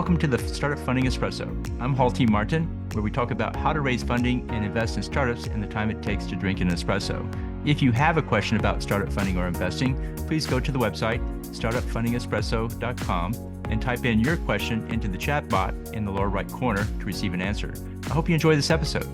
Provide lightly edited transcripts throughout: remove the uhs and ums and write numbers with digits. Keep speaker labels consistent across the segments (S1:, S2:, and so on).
S1: Welcome to the Startup Funding Espresso. I'm Hall T. Martin, where we talk about how to raise funding and invest in startups and the time it takes to drink an espresso. If you have a question about startup funding or investing, please go to the website, startupfundingespresso.com, and type in your question into the chat bot in the lower right corner to receive an answer. I hope you enjoy this episode.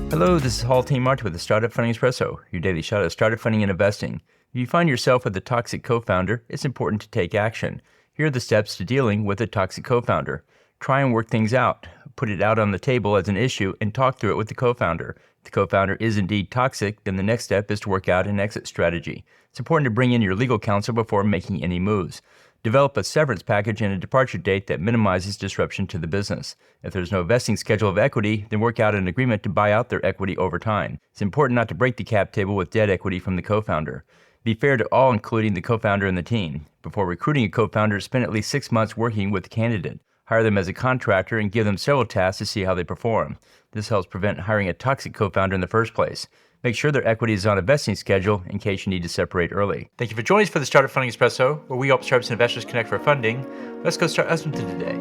S1: Hello, this is Hall T. Martin with the Startup Funding Espresso, your daily shot of startup funding and investing. If you find yourself with a toxic co-founder, it's important to take action. Here are the steps to dealing with a toxic co-founder. Try and work things out. Put it out on the table as an issue and talk through it with the co-founder. If the co-founder is indeed toxic, then the next step is to work out an exit strategy. It's important to bring in your legal counsel before making any moves. Develop a severance package and a departure date that minimizes disruption to the business. If there's no vesting schedule of equity, then work out an agreement to buy out their equity over time. It's important not to break the cap table with dead equity from the co-founder. Be fair to all, including the co-founder and the team. Before recruiting a co-founder, spend at least 6 months working with the candidate. Hire them as a contractor and give them several tasks to see how they perform. This helps prevent hiring a toxic co-founder in the first place. Make sure their equity is on a vesting schedule in case you need to separate early. Thank you for joining us for the Startup Funding Espresso, where we help startups and investors connect for funding. Let's go start listening to today.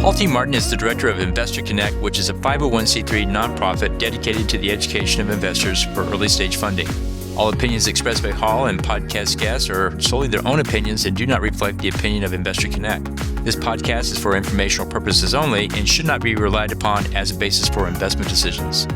S1: Hall T. Martin is the director of Investor Connect, which is a 501c3 nonprofit dedicated to the education of investors for early stage funding. All opinions expressed by Hall and podcast guests are solely their own opinions and do not reflect the opinion of Investor Connect. This podcast is for informational purposes only and should not be relied upon as a basis for investment decisions.